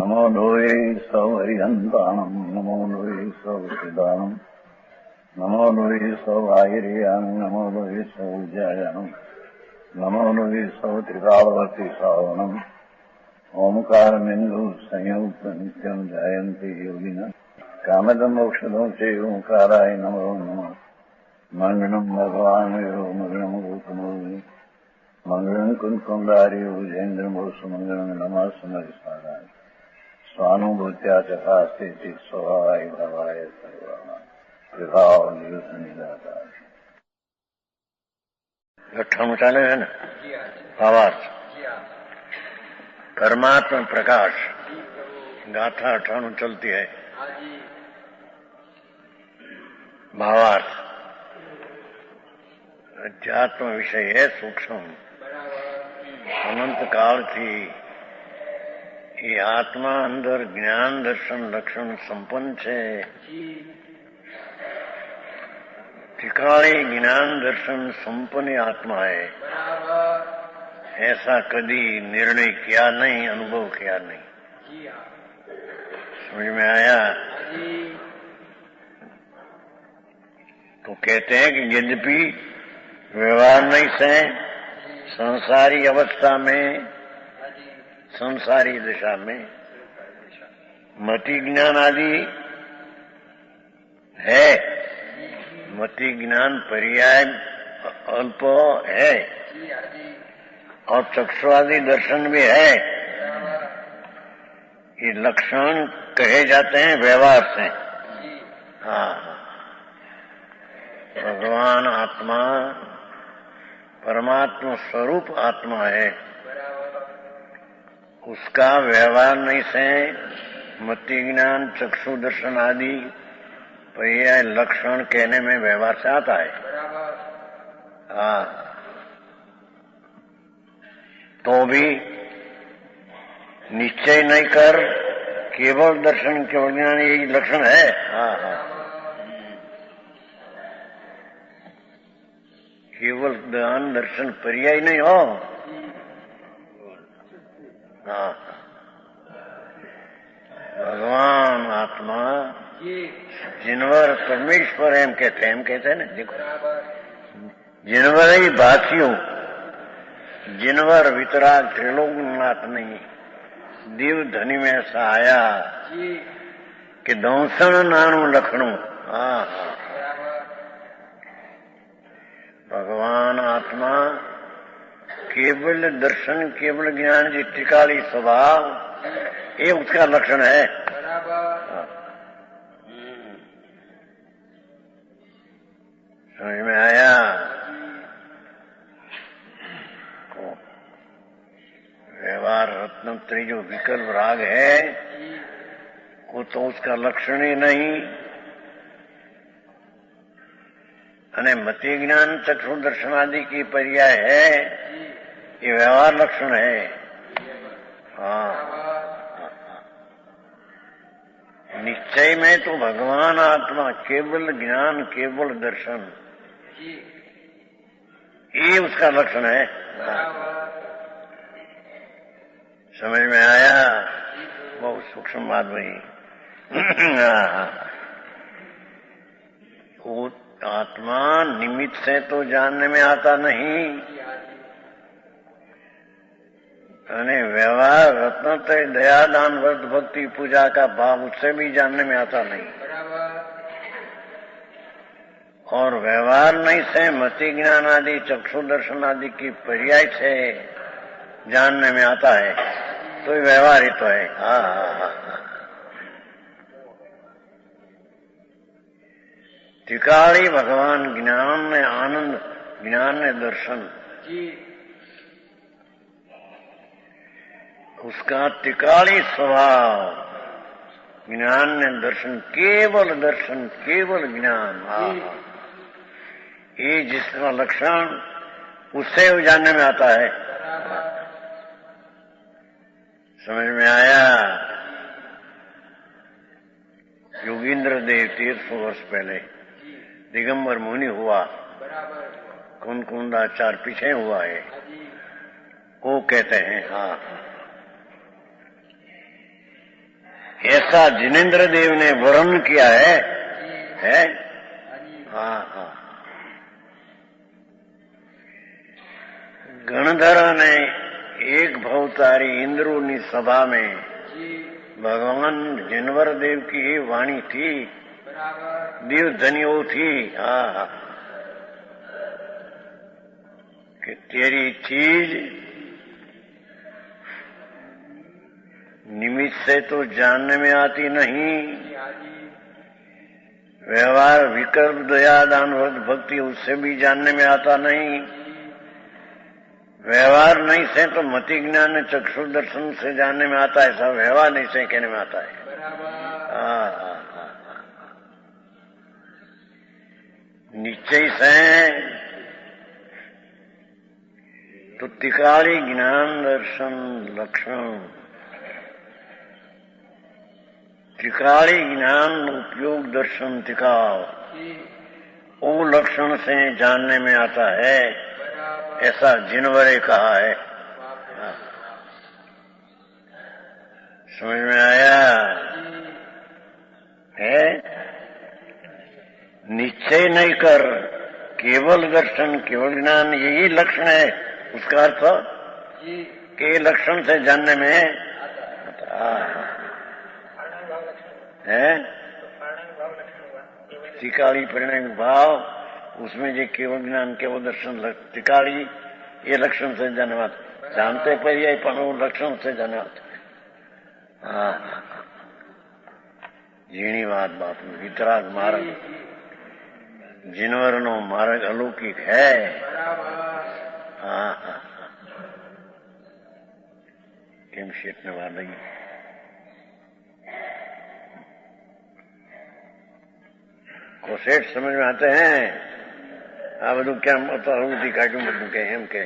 नमो लोये सौहरिहन्ताणम् नमो लोये सौहृदानम् नमो लोये सौभागिर्याम् नमो लोये सौज्यायानम् नमो लोये सौत्रिकालवर्ति सावनम् ओंकारमिन्दु संयुक्त नित्यम् जायन्ति योगिनः कामदम् मोक्षदम् च ओंकाराय नमो नमः मङ्गलम् भगवान् यो मङ्गलम् गौतमोऽयि मङ्गलम् कुन्कुण्डार्यो जयेन्द्रमोसुमङ्गलम् नमः समरिस्मराय स्वानुभूत्या चकास्ते स्वभावाय भवाय सर्वभाव अठाणु चाले है ना भावार्थ परमात्मा प्रकाश गाथा 98 चलती है। भावार्थ अध्यात्म विषय है सूक्ष्म अनंत काल थी ये आत्मा अंदर ज्ञान दर्शन लक्षण संपन्न છે ठिकाने ज्ञान दर्शन संपन्न आत्मा है ऐसा कभी निर्णय किया नहीं अनुभव किया नहीं। समझ में आया? तो कहते हैं कि यद्यपि व्यवहार नहीं से संसारी अवस्था में संसारी दशा में मति ज्ञान आदि है, मति ज्ञान पर्याय अल्प है और चक्षुआदि दर्शन भी है। ये लक्षण कहे जाते हैं व्यवहार से। हाँ, भगवान आत्मा परमात्मा स्वरूप आत्मा है, उसका व्यवहार नहीं से मति ज्ञान चक्षु दर्शन आदि पर्याय लक्षण कहने में व्यवहार से आता है। हाँ, तो भी निश्चय नहीं कर केवल दर्शन केवल ज्ञान यही लक्षण है। हाँ हाँ, केवल ज्ञान दर्शन पर्याय नहीं हो। हाँ, भगवान आत्मा जिनवर परमेश्वर एम कहते हैं ना, देखो जिनवर ही भाषियों जिनवर वितराग त्रिलोकनाथ नहीं देव धनी में ऐसा आया कि दौसण नानु लखणु। हाँ हाँ, भगवान आत्मा केवल दर्शन केवल ज्ञान जी टिकाली स्वभाव ये उसका लक्षण है। समझ में आया? व्यवहार रत्नत्री जो विकल्प राग है वो तो उसका लक्षण ही नहीं, अने मति ज्ञान चक्षु दर्शन आदि की पर्याय है, ये व्यवहार लक्षण है। हाँ, निश्चय में तो भगवान आत्मा केवल ज्ञान केवल दर्शन ये उसका लक्षण है। समझ में आया? बहुत सूक्ष्म बात वही। वो आत्मा निमित्त से तो जानने में आता नहीं, अने व्यवहार रत्नत्रय दया दान व्रत भक्ति पूजा का भाव उससे भी जानने में आता नहीं, और व्यवहार नहीं से मति ज्ञान आदि चक्षु दर्शन आदि की पर्याय से जानने में आता है, तो ये व्यवहार ही तो है। हाँ हाँ हाँ, टिकाली भगवान ज्ञान ने आनंद ज्ञान ने दर्शन उसका टिकाली स्वभाव ज्ञान ने दर्शन केवल ज्ञान। हाँ, ये जिसका लक्षण उससे जानने में आता है। समझ में आया? योगींद्र देव 1300 वर्ष पहले दिगंबर मुनि हुआ, कुंकुंडाचार्य पीछे हुआ है, वो कहते हैं। हाँ, ऐसा जिनेन्द्र देव ने वर्णन किया है? हाँ हाँ। गणधर ने एक भवतारी इंद्रोनी सभा में भगवान जिनवर देव की ये वाणी थी, देव धनियो थी। हाँ, कि तेरी चीज निमित्त से तो जानने में आती नहीं, व्यवहार विकल्प दया दान व्रत भक्ति उससे भी जानने में आता नहीं, व्यवहार नहीं से तो मति ज्ञान चक्षु दर्शन से जानने में आता है, सब व्यवहार नहीं से कहने में आता है। निश्चय से तो तिकाली ज्ञान दर्शन लक्षण, त्रिकाली ज्ञान उपयोग दर्शन तिकाव, वो लक्षण से जानने में आता है, ऐसा जिनवरे कहा है। समझ में आया है? निश्चय नहीं कर, केवल दर्शन केवल ज्ञान यही लक्षण है। उसका अर्थ के लक्षण से जानने में है। त्रिकाली परिणाम भाव, उसमें जो केवल ज्ञान केवल दर्शन त्रिकाली ये लक्षण से जानने जानते पर्याय पण वो लक्षण से जानने। हाँ, झीणी बात बापू, वितराग मार्ग जिनवरनो मार्ग अलौकिक है। हाँ हाँ, केम शेटने वाला को सेठ समझ में आते हैं? आ બધું કેમ હળવુંથી કાઢ્યું બધું કે એમ કે?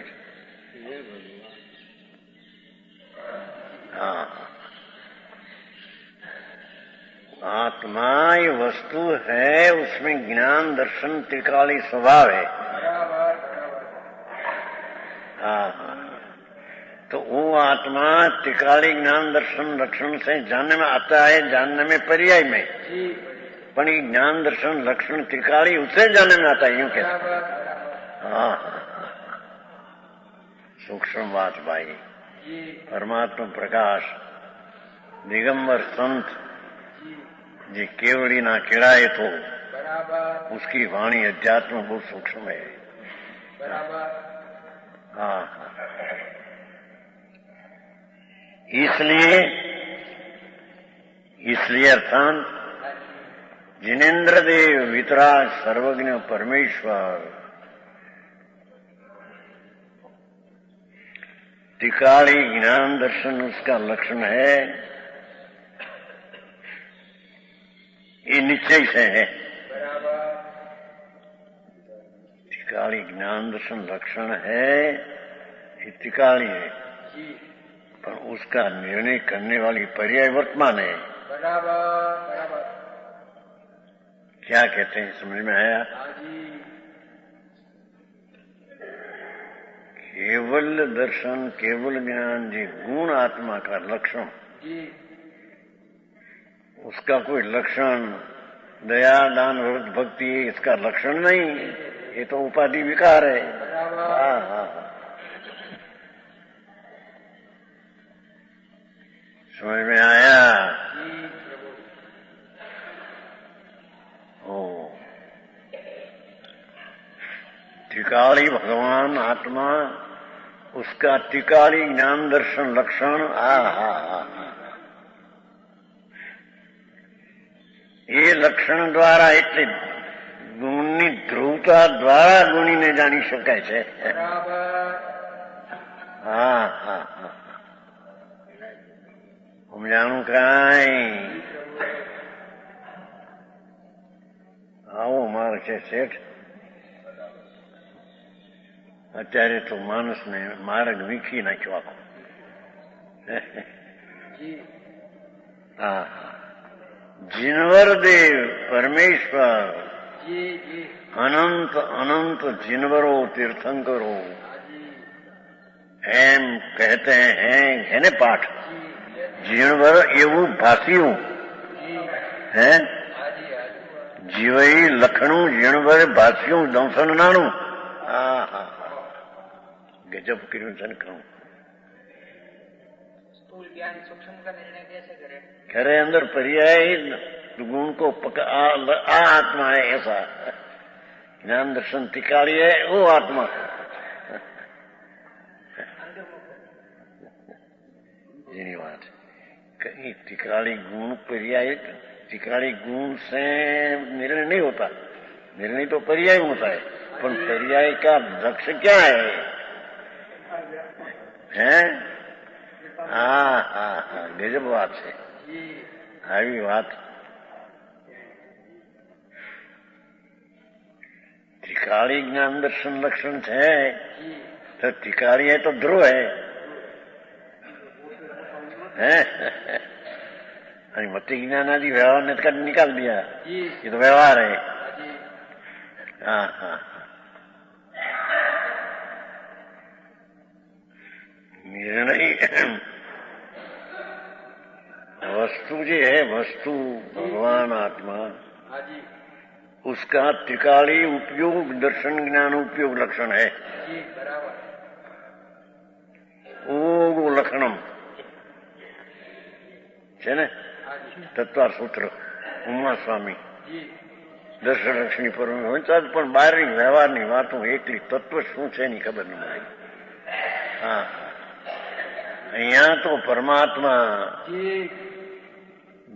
हाँ, आत्मा ये वस्तु है, उसमें ज्ञान दर्शन त्रिकाली स्वभाव है। हाँ, तो वो आत्मा त्रिकाली ज्ञान दर्शन लक्षण से जानने में आता है, जानने में पर्याय में, पण ये ज्ञान दर्शन लक्षण त्रिकाली उससे जानने में आता है, यूं कहते। हाँ, सूक्ष्म बात भाई। परमात्मा प्रकाश दिगंबर संत जी केवड़ी ना किड़ाए तो उसकी वाणी अध्यात्म बहुत सूक्ष्म है। हाँ, इसलिए अर्थात जिनेन्द्र देव वितराग सर्वज्ञ परमेश्वर त्रिकाली ज्ञान दर्शन उसका लक्षण है, ये निश्चय से है। त्रिकाली ज्ञान दर्शन लक्षण है, ये त्रिकाली है, पर उसका निर्णय करने वाली पर्याय वर्तमान है। क्या कहते हैं, समझ में आया? केवल दर्शन केवल ज्ञान जी गुण आत्मा का लक्षण, उसका कोई लक्षण दया दान व्रत भक्ति इसका लक्षण नहीं, ये तो उपाधि विकार है। हाँ हाँ, समझ में आया? ओ, त्रिकाली भगवान आत्मा, उसका त्रिकाली ज्ञान दर्शन लक्षण। ये लक्षण द्वारा એટલે ગુણની ધ્રુવતા દ્વારા ગુણીને જાણી શકાય છે। હા હા હા, સમજાણું કાંઈ? આવો માર્ગ છે શેઠ। અત્યારે તો માણસને માર્ગ વીખી નાખ્યો આખો। હા, जिनवर देव परमेश्वर अनंत अनंत जिनवरो तीर्थंकरो एम कहते हैं, है ने पाठ જીણવર એવું ભાસ્યું હે જીવઈ લખણું જીણવર ભાસ્યું દંસન નાણું હા હા ગજબ કર્યું જનકણું खरे अंदर पर्याय गुण को आत्मा है ऐसा ज्ञान दर्शन तिकारी है वो आत्मा यही बात कहीं तिकाड़ी गुण पर्याय तिकाड़ी गुण से निर्णय नहीं होता निर्णय तो पर्याय होता है पर पर्याय का लक्ष्य क्या है हाँ हाँ हाँ गजब बात है આવી વાત टिकाड़ी ज्ञान दर्शन लक्षण है तो टिकाड़ी है तो ध्रुव है मति ज्ञान आदि व्यवहार ने कर निकाल दिया ये तो व्यवहार है हाँ हाँ निर्णय वस्तु जो है वस्तु भगवान आत्मा उसका त्रिकाली उपयोग दर्शन ज्ञान उपयोग लक्षण है वो लक्षणम है ने तत्वार सूत्र उमा स्वामी दर्शन लक्षणी पर પણ બહારની વ્યવહારની વાતો એકલી તત્વ શું છે એની ખબર ન મળે હા અહીંયા તો પરમાત્મા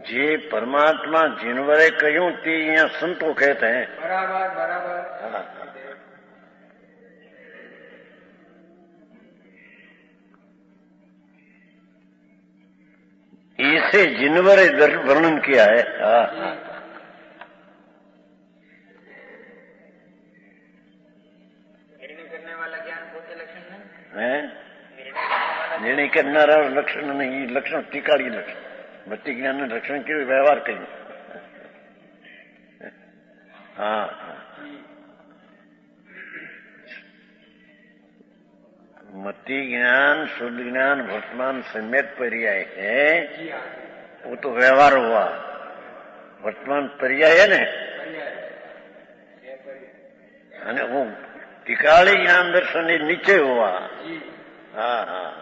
જે પરમાત્મા જીનવરે કહ્યું તે અહીંયા સંતો કહેते हैं बराबर बराबर हाँ इसे जिनवरे वर्णन किया है हाँ हाँ निर्णय करना लक्षण नहीं लक्षण टीकाड़ी लक्षण भक्ति ज्ञान ने रक्षण के व्यवहार कहीं हाँ मति ज्ञान शुद्ध ज्ञान वर्तमान सम्यक पर्याय है वो तो व्यवहार हुआ वर्तमान पर्याय है ने અને वो टिकाड़ी ज्ञान दर्शन नीचे हुआ हाँ हाँ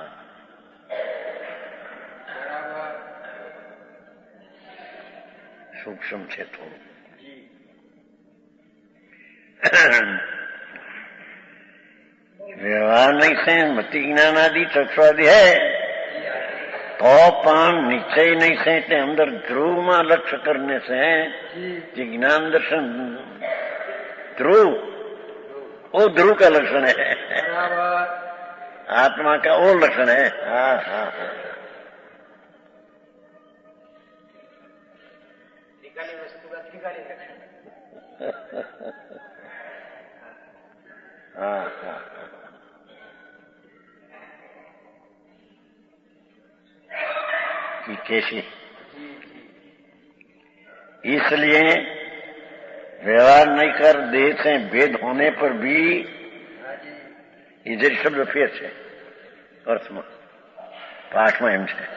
सूक्ष्म છે થોડું व्यवहार नहीं से मति ज्ञान आदि चक्षुआदि है तो पण निश्चय नहीं से अंदर ध्रुव में लक्ष्य करने से ज्ञान दर्शन ध्रुव वो ध्रुव का लक्षण है आत्मा का वो लक्षण है हाँ हाँ हाँ हाँ कैसी इसलिए व्यवहार नहीं कर देह से भेद होने पर भी इधर शब्द फेर है अर्थ में पाठ में एम है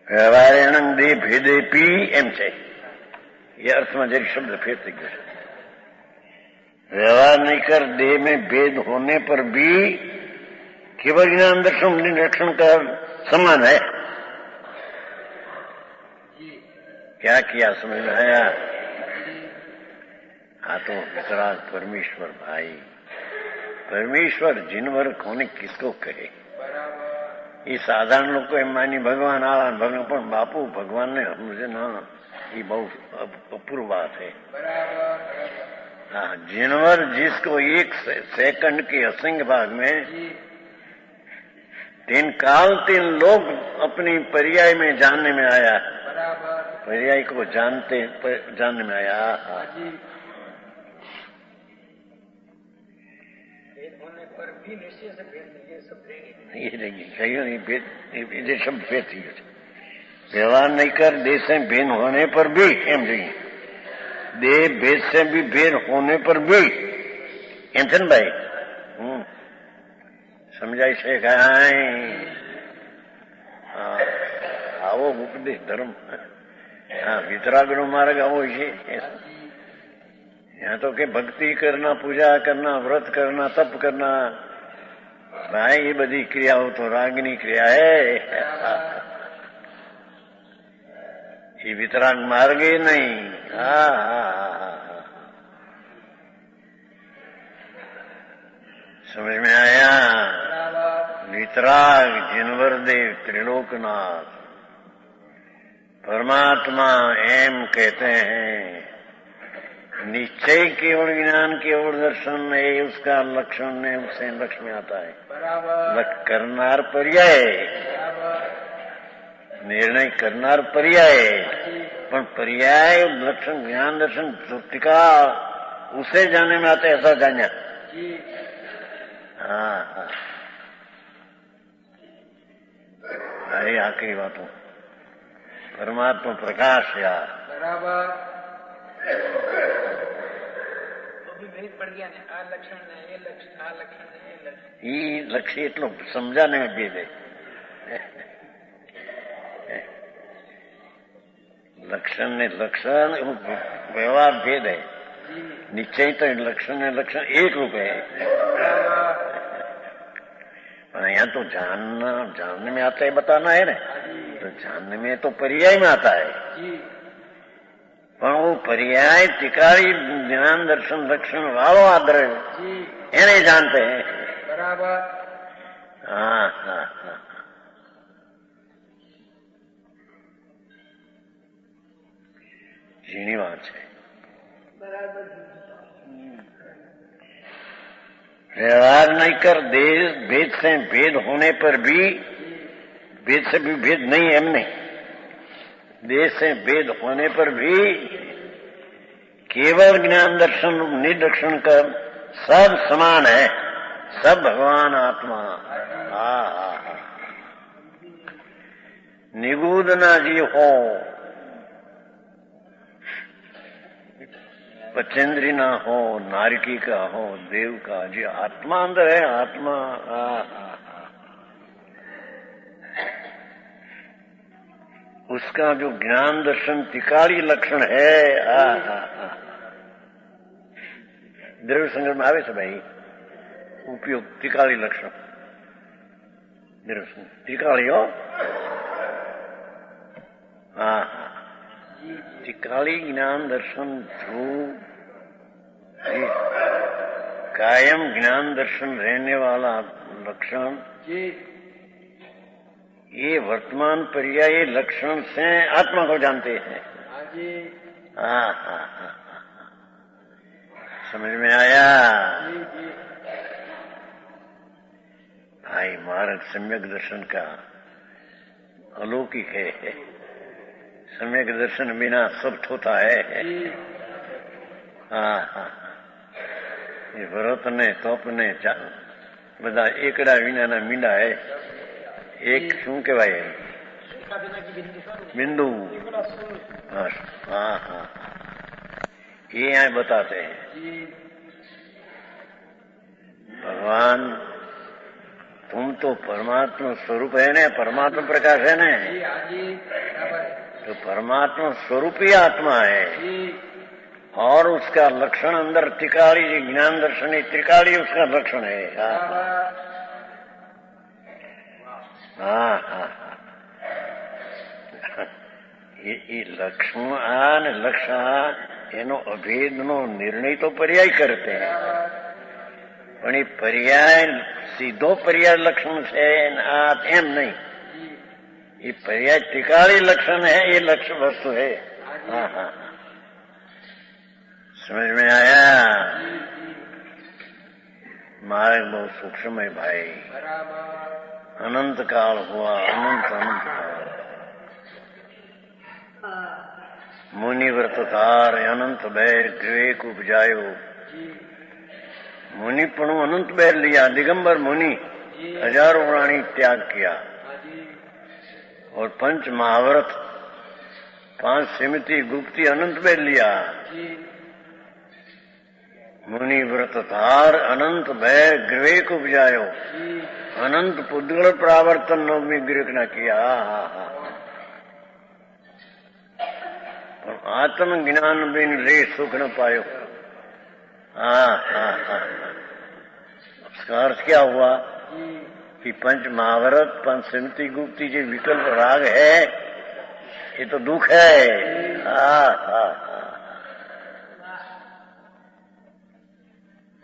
व्यवहारेण देह भेदे पी एम है ये अर्थ में जरी शब्द फेर थी गयो व्यवहार नहीं कर देह में भेद होने पर भी केवल ज्ञान दर्शन निरीक्षण का समान है क्या किया समझ में आया हाँ तो वितराग परमेश्वर भाई परमेश्वर जिनवर कोने किसको कहे ये साधारण लोग को एम मानी भगवान आला भगवान पर बापू भगवान ने मुझे ना ये बहुत अपूर्व बात है हाँ जिनवर जिसको एक सेकंड के असंख्य भाग में 3 काल 3 लोग अपनी पर्याय में जानने में आया पर्याय को जानने में आया ये शब्द फेर थी व्यवहार नहीं कर देह से भेद होने पर भी एम नहीं देह भेद से भी भेद होने पर भी एम थे भाई સમજાય છે કાંઈ? આવો ઉપદેશ ધર્મ. हाँ, वितरागनो मार्ग आवो है। यहाँ तो के भक्ति करना, पूजा करना, व्रत करना, तप करना, भाई ये बड़ी क्रियाओं तो रागनी क्रिया है। ये वितराग मार्ग ही नहीं। समझ में आया? वितराग जिनवर देव त्रिलोकनाथ परमात्मा एम कहते हैं। निश्चय केवल ज्ञान केवल दर्शन है उसका लक्षण है, उससे लक्ष्य में आता है। करनार पर्याय, निर्णय करनार पर्याय, पर पर्याय लक्षण ज्ञान दर्शन टीका उसे जाने में आता है, ऐसा जाना। हाँ हाँ, अरे आखिरी बातों परमात्मा प्रकाश यार बराबर तो भी भेद पड़ गया ने आ लक्षण ने ये लक्षण आ लक्षण ने ये लक्षण ये लक्ष्य એટલો સમજાને में भेद है। लक्षण ने लक्षण व्यवहार भेद है। निश्चय तो लक्षण ने लक्षण एक रूप है, पर यहाँ तो जानने में आता है, बताना है ना। तो जानने में तो पर्याय में आता है, पर वो पर्याय टिकारी ज्ञान दर्शन लक्षण वालों आदर ये नहीं जानते हैं। बराबर। हाँ हाँ हाँ, झीणी बात है। व्यवहार नहीं कर देश भेद से भेद होने पर भी, भेद से भी भेद नहीं है हमने, देश से भेद होने पर भी केवल ज्ञान दर्शन निर्दर्शन कर सब समान है, सब भगवान आत्मा। निगूढ़ ना जी हो, पचेंद्री ना हो, नारकी का हो, देव का, जी आत्मा अंदर है। आत्मा उसका जो ज्ञान दर्शन तिकारी लक्षण है। द्रव्य संग्रह में आवे से भाई उपयोग तिकारी लक्षण, द्रव्य संग्रह तिकारी हो। हाँ, तिकाली ज्ञान दर्शन ध्रुव कायम ज्ञान दर्शन रहने वाला लक्षण, ये वर्तमान पर्याय लक्षण से आत्मा को जानते हैं। हाँ हाँ हाँ, समझ में आया? भाई मार्ग सम्यक दर्शन का अलौकिक है। सम्यक दर्शन बिना सब होता है। हाँ हाँ, ये व्रत ने तप ने બધા એકડા વિનાના મીંડા હે। એક શું કહેવાય? बिंदु। हाँ हाँ हाँ, ये यहाँ बताते हैं। भगवान तुम तो परमात्मा स्वरूप है ना, परमात्मा प्रकाश है ना, तो परमात्मा स्वरूप ही आत्मा है और उसका लक्षण अंदर त्रिकाली ज्ञान दर्शन त्रिकाली उसका लक्षण है। हाँ हाँ, ये लक्ष्मण लक्षण એનો અભેદનો નિર્ણય તો પર્યાય કરતે हैं, પણ એ પર્યાય સીધો પર્યાય લક્ષણ છે એમ નહીં, ये पर्याय टिकाली लक्षण है, ये लक्ष्य वस्तु है। हाँ हाँ, समझ में आया? मार्ग बहुत सूक्ष्म है भाई। अनंत काल हुआ, अनंत अनंत काल मुनि व्रतधार अनंत बैर विवेक उपजायो। मुनि पण अनंत बैर लिया, दिगंबर मुनि हजारों प्राणी त्याग किया और पंच महाव्रत 5 सिमती गुप्ती अनंत बैर लिया। मुनि व्रत धार अनंत भय गृह को उपजायो, अनंत पुद्गल प्रावर्तन नवमी गृह न किया। आत्म ज्ञान बिन ले सुख न पायो। उसका अर्थ क्या हुआ कि पंच महाभारत, पंच स्मृति गुप्ती जो विकल्प राग है, ये तो दुख है।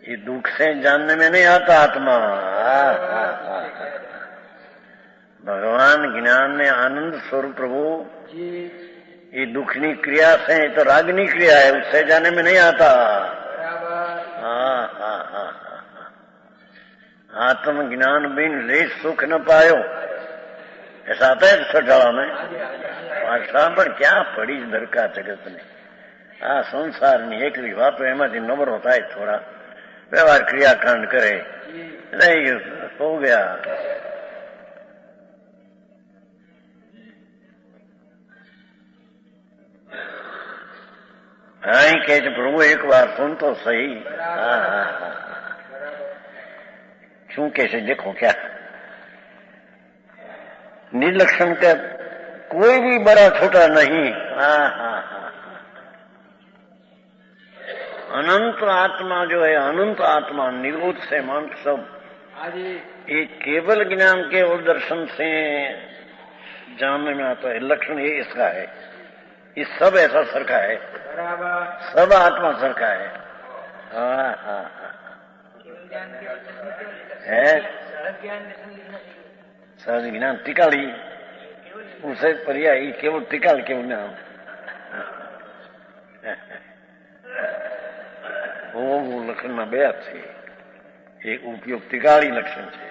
ये दुख से जानने में नहीं आता आत्मा। भगवान ज्ञान में आनंद स्वरूप प्रभु, ये दुखनी क्रिया से, तो रागनी क्रिया है, उससे जाने में नहीं आता। आत्म ज्ञान बिन ले सुख न पायो, ऐसा आता है छठाड़ा में। भाषा पर क्या पड़ी इधर का जगत ने। संसार में एक बात तो एम नंबर होता है, थोड़ा व्यवहार क्रियाकांड करे नहीं हो गया। कहे प्रभु एक बार सुन तो सही। क्यों कैसे देखो क्या निर्लक्षण का कोई भी बड़ा छोटा नहीं। अनंत आत्मा जो है, अनंत आत्मा निरोध से मान सब, ये केवल ज्ञान केवल दर्शन से जानने में आता है। लक्षण ये इसका है, ये सब ऐसा सरखा है, सब आत्मा सरखा है। सहज ज्ञान टिकाली, उसे पर्यायी केवल टिकाल केवल नाम લક્ષણ ના બે છે, એક ઉપયોગ તિકાળી લક્ષણ છે.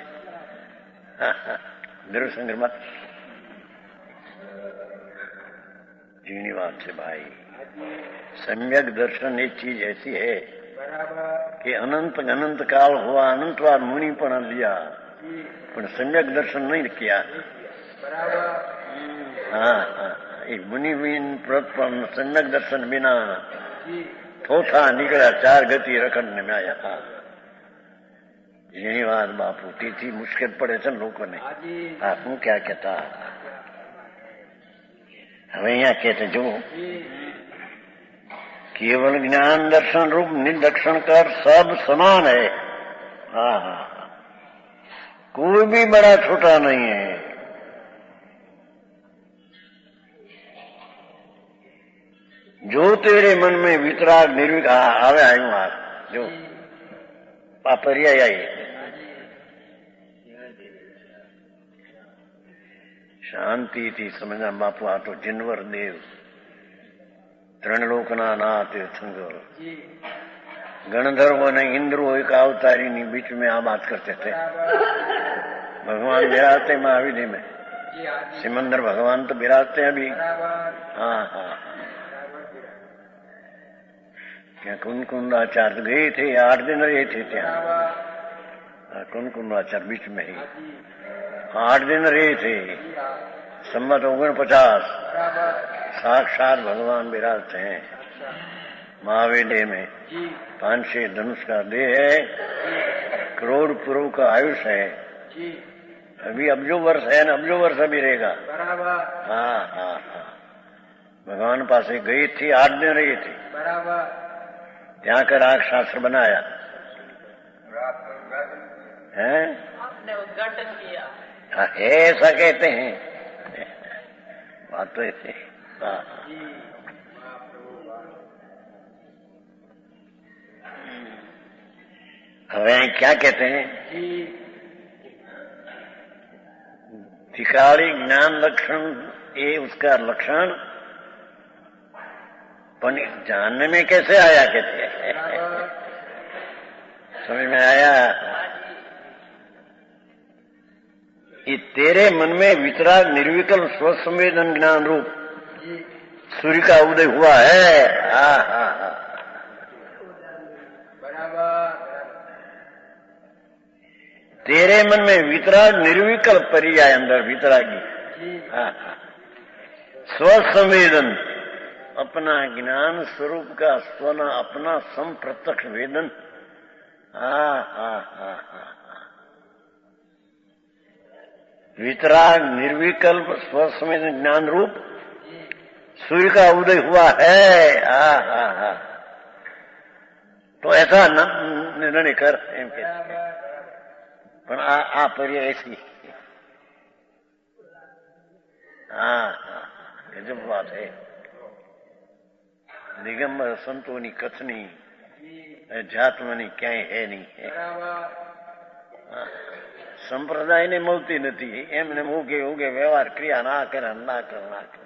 ધ્રુવસંગ્રહ जीवनी बात है भाई. सम्यक दर्शन एक चीज ऐसी है कि अनंत अनंत काल हुआ, अनंत बार मुनि पण लिया, पण सम्यक दर्शन नहीं किया. हाँ हाँ, एक मुनि बिन प्रत सम्यक दर्शन बिना थोथा निकला, चार गति रखने में आया. हाँ, जीवनी बात बापू थी मुश्किल पड़े थे लोगों ने. हाँ, हूँ क्या कहता હવે અહીંયા कहते जो केवल ज्ञान दर्शन रूप निर्दक्षण कर सब समान है. हाँ हाँ, कोई भी बड़ा छोटा नहीं है. जो तेरे मन में वितराग निर्विकार आवे आयु आ जो पापरिया आई शांति थी समझना बापू. आ तो जिनवर देव त्रणलोकना नाथ तीर्थंकर गणधर्व ने इंद्रो एक अवतारी नी बीच में आ बात करते थे. भगवान बिराजते महाविधि में, सिमंदर भगवान तो बिराजते हैं अभी. हाँ हाँ, क्या कुंकुंदाचार्य गए थे, 8 दिन रहे थे त्या. कुंकुंदाचार्य बीच में ही 8 दिन रहे थे. संवत 49 साक्षात भगवान विराजते हैं महावेदे में. 500 धनुष का देह है, करोड़ पुरों का आयुष है. अभी अब्जो वर्ष है ना, अब्जो वर्ष अभी रहेगा. हाँ हाँ हाँ, भगवान पास गई थी, 8 दिन रही थी. ત્યાં का राग शास्त्र बनाया है, आपने उद्घाटन किया. हाँ, ऐसा कहते हैं. बात तो ऐसे. हाँ, હવે क्या कहते हैं, धिकारी ज्ञान लक्षण ये उसका लक्षण, पर जानने में कैसे आया कहते हैं. समझ में आया. ये तेरे मन में वितराग निर्विकल्प स्वसंवेदन ज्ञान रूप सूर्य का उदय हुआ है. हाँ हाँ हाँ, तेरे मन में वितराग निर्विकल्प पर्याय अंदर वितरागी. हाँ हाँ, स्वसंवेदन अपना ज्ञान स्वरूप का स्वना अपना सम प्रत्यक्ष वेदन। वितराग निर्विकल्प स्वसंवेदन ज्ञान रूप सूर्य का उदय हुआ है। तो ऐसा निर्णय कर एम के पण आ पर्याय ऐसी। गजब बात है। दिगंबर संतोनी कथनी જાતમાંની ક્યાંય હે નહીં. સંપ્રદાયને મળતી નથી. એમને ઉગે ઉગે વ્યવહાર ક્રિયા ના કરે ના કરે ના કરે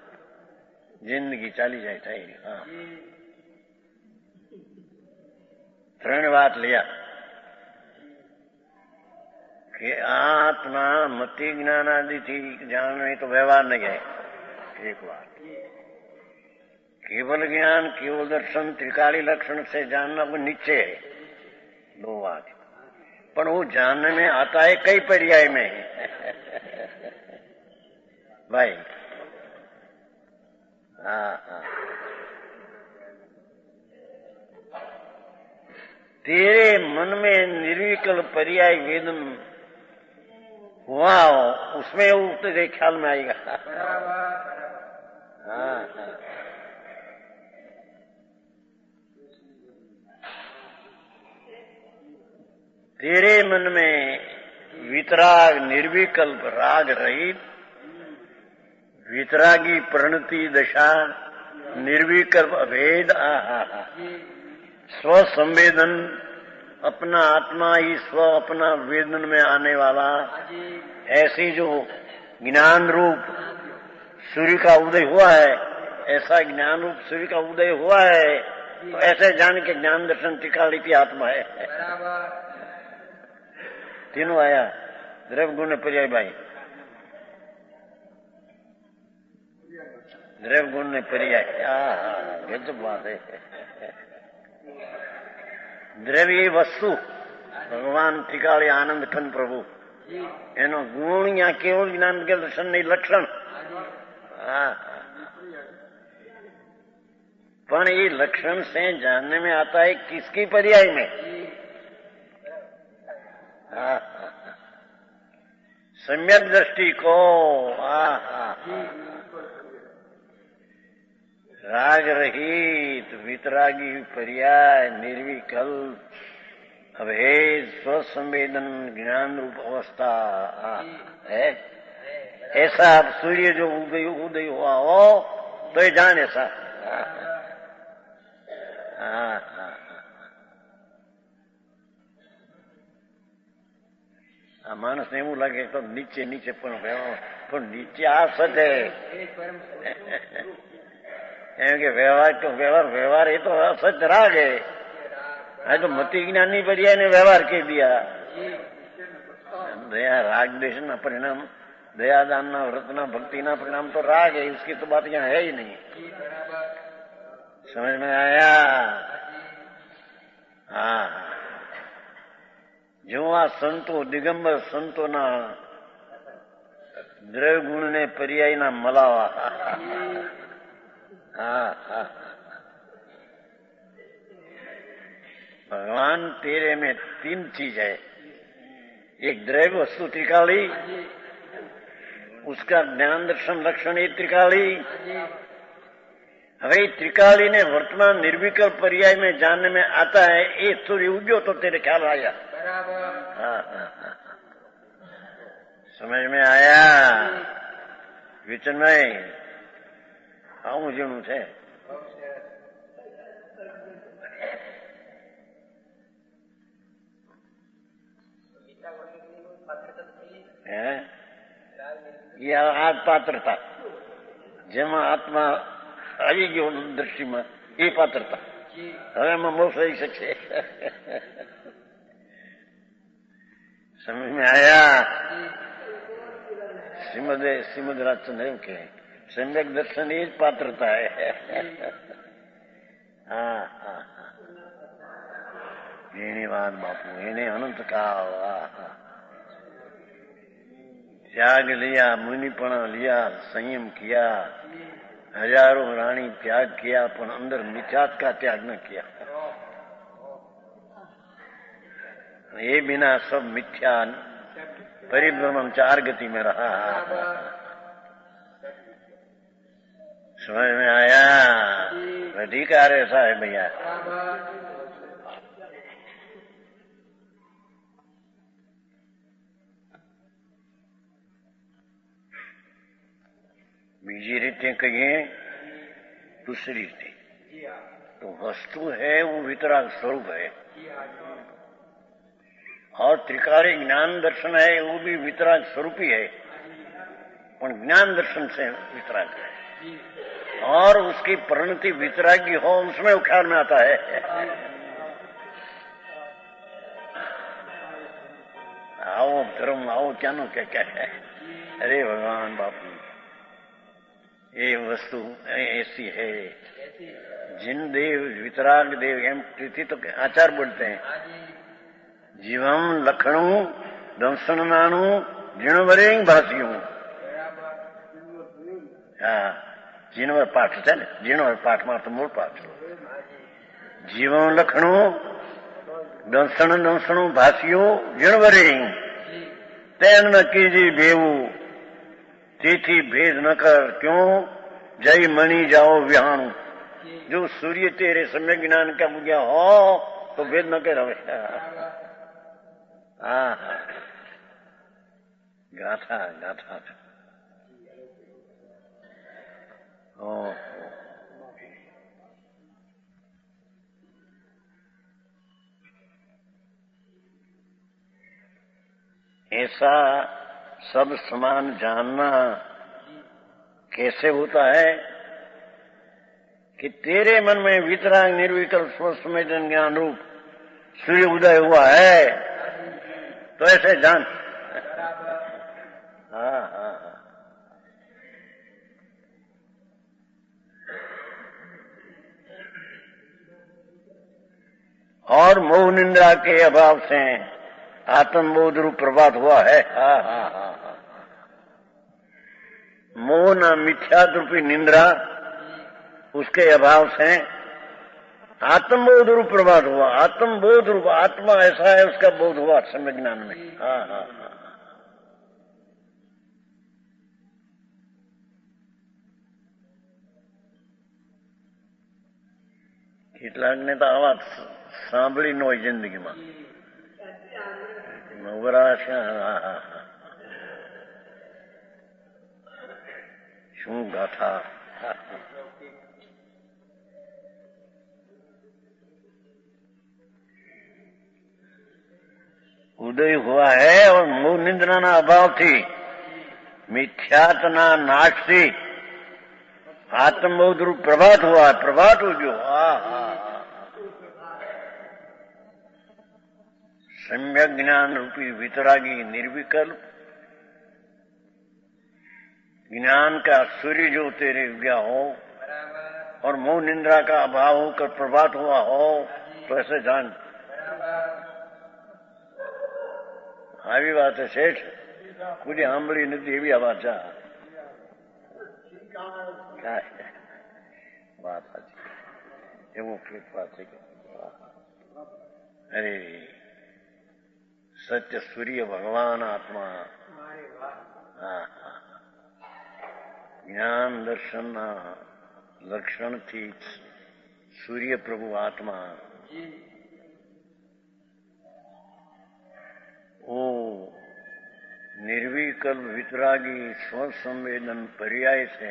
જિંદગી ચાલી જાય થઈ. ત્રણ વાત લ્યા કે આત્મા મતિ જ્ઞાનાદિથી જાણવી તો વ્યવહાર નહીં है. एक बात केवल ज्ञान केवल दर्शन त्रिकाली लक्षण से जानना वो नीचे है. दो बात. पर वो जानने में आता है कई पर्याय में भाई. तेरे मन में निर्विकल्प पर्याय वेदन हुआ हो उसमें वो तेरे ख्याल में आएगा. तेरे मन में वितराग निर्विकल्प राग रहित वितरागी प्रणति दशा निर्विकल्प अभेद स्व संवेदन अपना आत्मा ही स्व अपना वेदन में आने वाला ऐसी जो ज्ञान रूप सूर्य का उदय हुआ है ऐसा ज्ञान रूप सूर्य का उदय हुआ है. तो ऐसे जान के ज्ञान दर्शन टिकाली की आत्मा है. तीनों आया द्रव्य गुण पर्याय भाई. द्रव्य गुण ने पर्याय. गजब बात है. द्रव्य वस्तु भगवान टिकाली आनंद खंड प्रभु एनो गुण या केवल ज्ञान के दर्शन नहीं लक्षण. पण ये लक्षण से जानने में आता है किसकी पर्याय में. सम्यक दृष्टि को. राग रहित वितरागी पर्याय निर्विकल्प अभेद स्वसंवेदन ज्ञान रूप अवस्था है. ऐसा सूर्य जो उदय हुआ हो तो ये जान ऐसा. मानस ने એવું લાગે તો નીચે નીચે પણ નીચે આ સજ है. એમ કે વ્યવહાર તો વ્યવહાર એ તો સજ રાગ है. तो मति ज्ञान नहीं बढ़िया ने व्यवहार कह दिया. दया राग देश ना परिणाम दयादान ना व्रत ना भक्ति ना परिणाम तो राग है. उसकी तो बात यहाँ है ही नहीं. समझ में आया. जो आ संतो दिगंबर संतो ना द्रव्य गुण ने पर्याय ना मलावा. भगवान तेरे में तीन चीज है. एक द्रव्य वस्तु त्रिकाली उसका ज्ञान दर्शन लक्षण ये त्रिकाली. હવે त्रिकाली ने वर्तमान निर्विकल्प पर्याय में जानने में आता है. ये सूर्य उग्यो तो तेरे ख्याल आया. समझ में आया. विचन में આવું જેનું છે. ये આ પાત્રતા જેમાં આત્મા આવી ગયો દ્રષ્ટિમાં એ પાત્રતા હવે એમાં મોક્ષ થઈ શકશે. समझ में आया. श्रीमद राजचंद्र एम के सम्यक दर्शन ये पात्रता है. एनी बात बापू एने अनंत काल त्याग लिया मुनिपणा लिया संयम किया हजारों रानी त्याग किया, पर अंदर मिथ्यात का त्याग न किया। ये बिना सब मिथ्या परिभ्रमण 4 गति में रहा। समझ में आया? अधिकार ऐसा है भैया। बीजी रीते कहिए, दूसरी रीते तो वस्तु है वो वितराग स्वरूप है, और त्रिकाली ज्ञान दर्शन है वो भी वितराग स्वरूप ही है, पर ज्ञान दर्शन से वितराग है, और उसकी परिणति वितरागी हो उसमें वो ख्याल में आता है। आओ धर्म आओ, क्या नो क्या क्या है। अरे भगवान बापू, ये वस्तु ऐसी है। जिन देव वितराग देव एम प्रीति तो आचार बोलते हैं, जीवम लखणु दंसन नानु जीणवरेंग भाषियों। हाँ, जीणवर पाठ है ना, जीणवर पाठ में तो मूल पाठ। जीवम लखणु दंसणु भाषियों जीणवरेंग तेन न कीजी बेऊ तेथी भेद न कर, क्यों जय मणि जाओ विहाणु। जो सूर्य तेरे सम्य ज्ञान का बुझा हो तो भेद न कर। गाथा गाथा ओ ऐसा सब समान जानना कैसे होता है कि तेरे मन में वितराग निर्विकल्प स्वसंवेदन ज्ञान रूप सूर्य उदय हुआ है, तो ऐसे जान। हाँ हाँ हाँ। और मोह निंदा के अभाव से आत्मबोध रूप प्रभात हुआ है। हाँ हाँ हाँ हाँ। मोह न मिथ्या रूपी निंद्रा, उसके अभाव से आत्मबोध रूप प्रभात हुआ। आत्मबोध रूप आत्मा ऐसा है, उसका बोध हुआ सम्यक ज्ञान में। हाँ हाँ हाँ। કેટલાક ને તો આવા સાંભળી ન હોય જિંદગીમાં નવરાશ। શું ગાથા। उदय हुआ है, और मोह निंद्रा अभाव थी, मिथ्यात्वना नाश थी आत्मबोध रूप प्रभात हुआ। प्रभात हो गयो। सम्यक ज्ञान रूपी वितरागी निर्विकल्प ज्ञान का सूर्य जो तेरे उगया हो, और मोह निंद्रा का अभाव होकर प्रभात हुआ हो, तो ऐसे जान। આવી વાત છે શેઠ, કોઈ સાંભળી નથી એવી આ વાત છે। વાત સાચી, એવું કૃપા છે કે અરે સત્ય સૂર્ય ભગવાન આત્મા। હા, જ્ઞાન દર્શનના લક્ષણથી સૂર્ય પ્રભુ આત્મા वो निर्विकल्प वितरागी स्वसंवेदन पर्याय से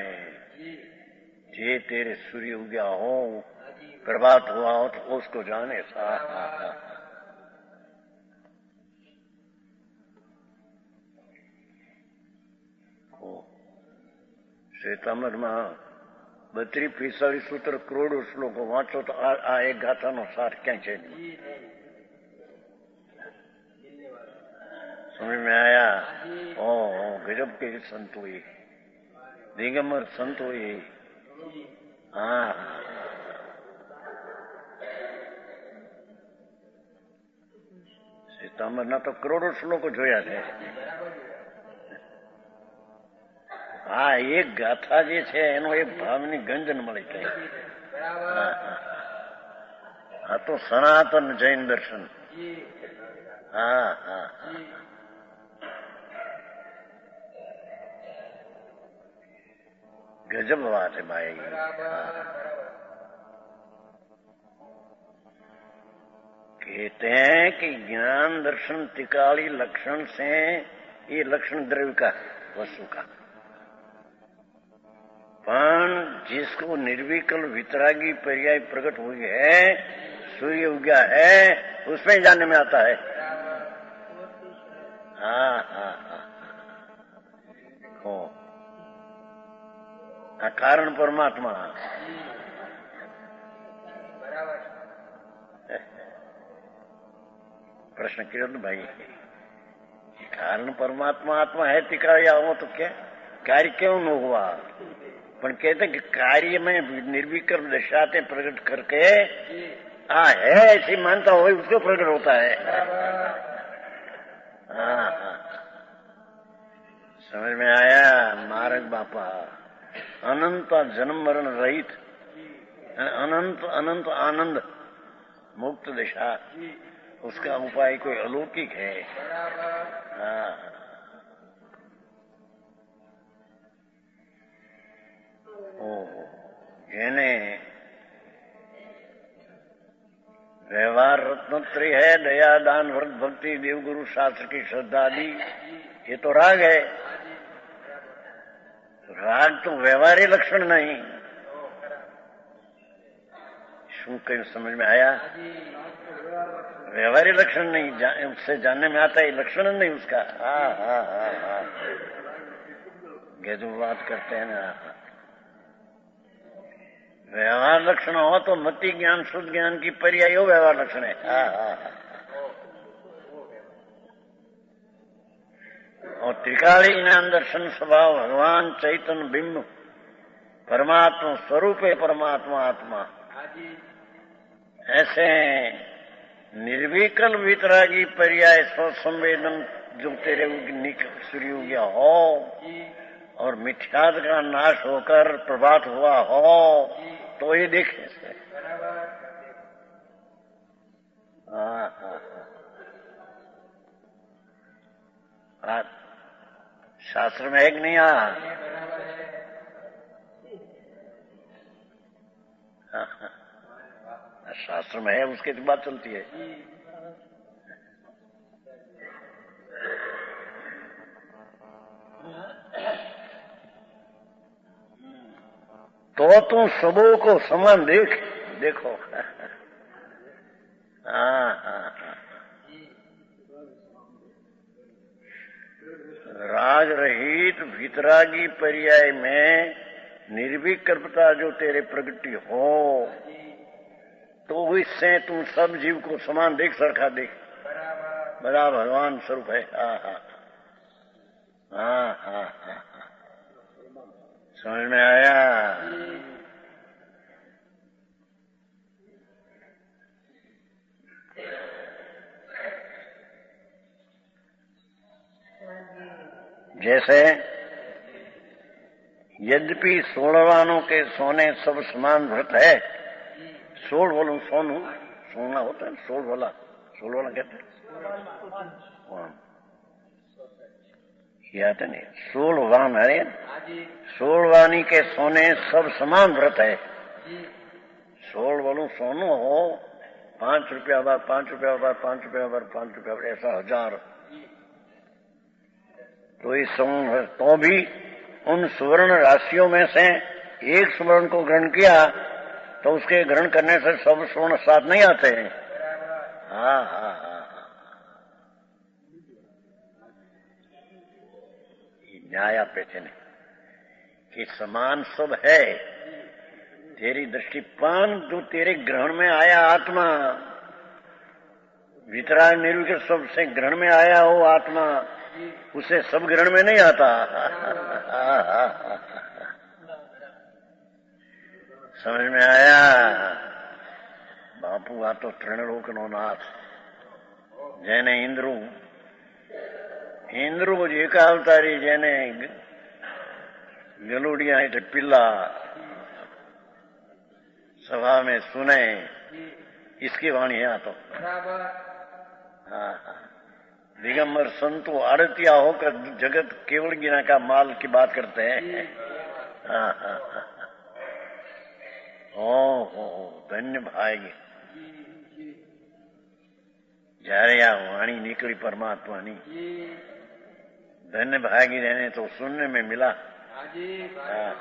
जे तेरे सूर्य उगया हो, प्रभात हुआ हो, तो उसको जाने। सा श्वेतांबर में 32-45 सूत्र करोड़ों श्लोको वाँचो तो आ एक गाथा नो सार क्या है। समझ में आया? ओ गजब के संत हुए, दिगंबर संत हुए। हाँ, सीतामढ़ ना तो करोड़ों श्लोको जोया थे। આ એક ગાથા જે છે એનો એક ભાવની ગંજન મળી જાય. આ તો સનાતન જૈન દર્શન. હા હા गजब बात है भाई. कहते हैं कि ज्ञान दर्शन त्रिकाली लक्षण से ये लक्षण द्रव्य का वस्तु का, पण जिसको निर्विकल वितरागी पर्याय प्रकट हुई है, सूर्य उगा है, उसमें जानने में आता है. हाँ हाँ हाँ कारण परमात्मा. प्रश्न किया तो भाई, कारण परमात्मा आत्मा है तिकाया हो तो क्या कार्य क्यों न हुआ? पण कहते कि कार्य में निर्विकल्प दशाते प्रकट करके है ऐसी मानता हो उसको प्रकट होता है. हाँ समझ में आया मारक बापा. अनंत जन्म मरण रहित, अनंत अनंत आनंद मुक्त दशा, उसका उपाय कोई अलौकिक है. हाँ જેને व्यवहार रत्नोत्तरी है, दया दान व्रत भक्ति देवगुरु शास्त्र की श्रद्धा आदि, ये तो राग है. राग तो व्यवहारी लक्षण नहीं. शू कहीं समझ में आया? व्यवहारी लक्षण नहीं, उससे जानने में आता है लक्षण नहीं उसका. हाँ हाँ हाँ हाँ जो बात करते हैं ना, व्यवहार लक्षण हो तो मति ज्ञान शुद्ध ज्ञान की पर्याय हो व्यवहार लक्षण है. हाँ हाँ और त्रिकाली ज्ञान दर्शन स्वभाव भगवान चैतन्य बिंब परमात्मा स्वरूप है, परमात्मा आत्मा. ऐसे निर्विकल वितरागी पर्याय स्व संवेदन जो तेरे सूर्य उगया हो और मिथ्याद का नाश होकर प्रभात हुआ हो तो ये देखे. हाँ हाँ हाँ शास्त्र में एक नहीं आ. शास्त्र में है, उसके तो बात चलती है. तो तुम सबों को समान देखो. हाँ हाँ राग रहित वितरागी पर्याय में निर्विकल्पता जो तेरे प्रगति हो तो इससे तुम सब जीव को समान देख, सरखा देख. बड़ा भगवान स्वरूप है. हाँ हाँ हाँ हाँ हाँ समझ में आया? जैसे यद्यपि सोलवानों के सोने सब समान व्रत है. सोल बोलो सोनू, सोना होता है सोल वाला कहते हैं. याद नहीं, सोलवान है. सोलवानी के सोने सब समान व्रत है. सोल बोलो सोनू हो, 5 रुपया बार 5 रुपया बार 5 रुपया बार 5 रुपया बार, ऐसा 1000. तो इस तो भी उन सुवर्ण राशियों में से एक सुवर्ण को ग्रहण किया तो उसके ग्रहण करने से सब स्वर्ण साथ नहीं आते हैं. हाँ हाँ हाँ न्याय पे थे कि समान सब है. तेरी दृष्टिपान जो तेरे ग्रहण में आया आत्मा, वितराग निर्विकल्प सब से ग्रहण में आया हो आत्मा, उसे सब ग्रहण में नहीं आता. समझ में आया? बापू आ तो त्रिलोक नो नाथ. જેને ઇન્દ્રુ જ એકાવતારી, જેને गलूड़िया એટલે पिल्ला सभा में सुने इसकी वाणी है तो बराबर। हाँ हाँ दिगंबर संतु आड़तिया होकर जगत केवल गिना का माल की बात करते हैं। हाँ हाँ हाँ हो धन्य भागी જ્યારે આ वाणी निकली परमात्मा ની धन्य भागी रहने तो सुनने में मिला। हाँ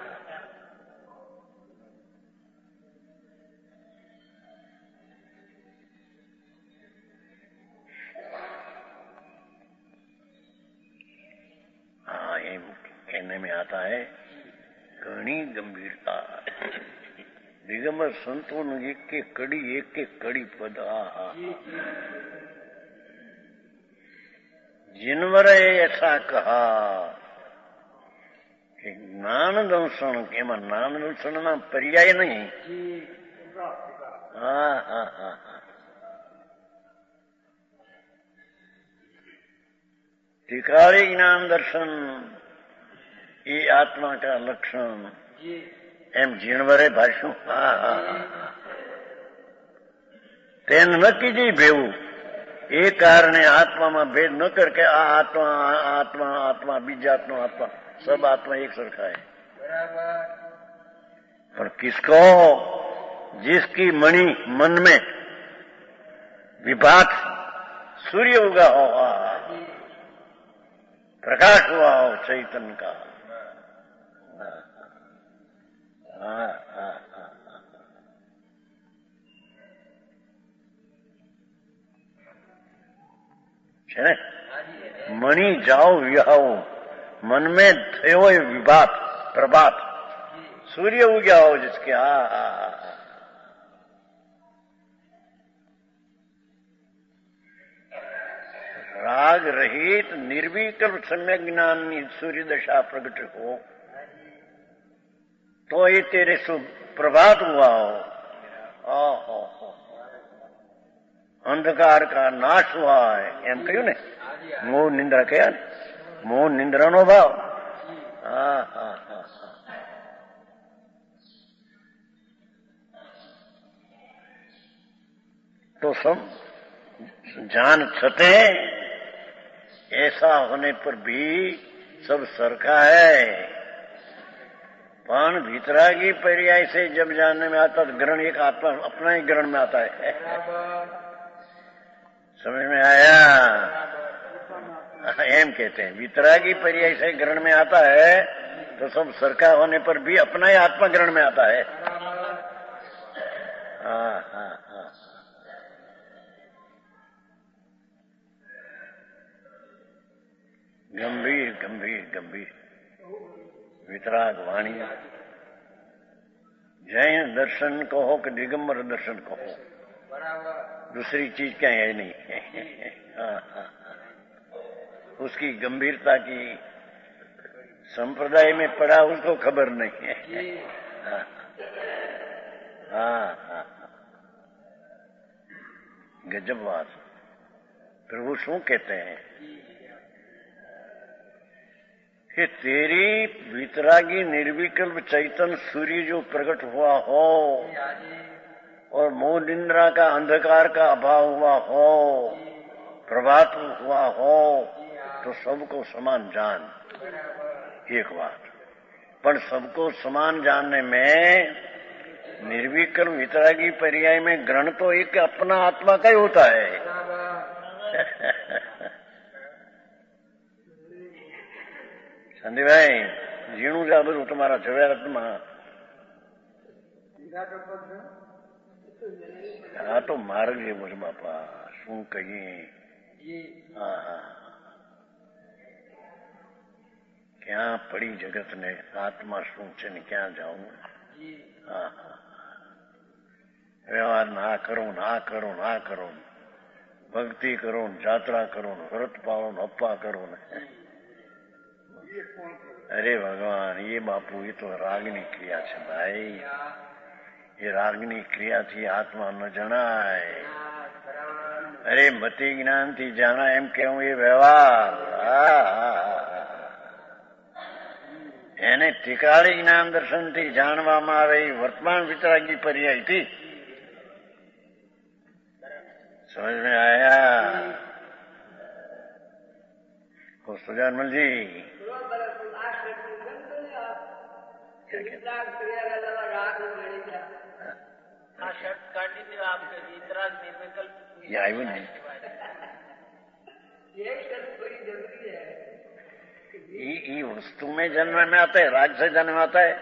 हाँ ये कहने में आता है घनी गंभीरता दिगंबर संतों ने एक कड़ी पद जिनवर ऐसा कहा कि ज्ञान दर्शन के ज्ञान दर्शन ना पर्याय नहीं। हाँ हाँ हाँ हाँ टिकाड़ी ज्ञान दर्शन ये आत्मा का लक्षण एम जीणवरे भाष्यू। हाँ हाँ तेन न कीजिए भेवू એ કારણે આત્મામાં ભેદ ન કર કે આ આત્मा आत्मा आत्मा बीजात्मा आत्मा सब आत्मा एक सरखा है। पर किसको जिसकी मणि मन में विभात सूर्य उगा हो प्रकाश हुआ हो चैतन्य का। हाँ हाँ मणि जाओ विहाओ मन में थयो विभात प्रभात सूर्य उग्या हो जिसके। राग रहित निर्विकल्प सम्यक ज्ञान सूर्य दशा प्रकट हो तो ये तेरे प्रभात हुआ हो अंधकार का नाश हुआ है एम क्यों ने मोह निंद्रा क्या मोह निंद्रा नो भाव। हाँ हाँ हाँ तो सब जान छते ऐसा होने पर भी सब सरखा है। पण भीतरागी पर्याय से जब जानने में आता तो ग्रहण एक आत्मा अपना ही ग्रहण में आता है। समझ में आया? एम कहते हैं वितरागी पर्याय से ग्रहण में आता है तो सब सरखा होने पर भी अपना ही आत्मा ग्रहण में आता है। हाँ हाँ हाँ गंभीर गंभीर गंभीर वितराग वाणी जैन दर्शन कहो कि दिगंबर दर्शन कहो दूसरी चीज क्या है नहीं। हाँ हाँ उसकी गंभीरता की संप्रदाय में पड़ा उसको खबर नहीं है। हाँ हाँ हाँ गजब बात। प्रभु शू कहते हैं कि तेरी वितरागी निर्विकल्प चैतन्य सूर्य जो प्रकट हुआ हो और मोह निंद्रा का अंधकार का अभाव हुआ हो प्रभात हुआ हो तो सबको समान जान। एक बात पर सबको समान जानने में निर्विकल्प वितरागी पर्याय में ग्रहण तो एक अपना आत्मा का ही होता है। संदीपभाई जीणु जा બધું તમારા જવાહરાતમાં આ તો માર્ગ એવો છે બાપા શું કહીએ। હા હા ક્યાં પડી જગત ને આત્મા શું છે ને ક્યાં જાઉં। હા હા વ્યવહાર ના કરો ભક્તિ કરો જાત્રા કરો વ્રત પાળો અપ્પા કરો ને। अरे भगवान ये बापू ये तो रागनी क्रिया है भाई। ये रागनी क्रिया थी आत्मा न जनाय। अरे मति ज्ञान थी जाना एम कहूं ये व्यवहार एने ટીકાળી જ્ઞાન દર્શનથી જાણવામાં આવે એ વર્તમાન વિતરાગી પર્યાયથી समझ में आया को सुजानमल जी हाँ शर्त काटी थी आपके वितराग निर्विकल्प ये आयु नहीं ये वस्तु में जन्म में आता है, राग से जन्म आता है।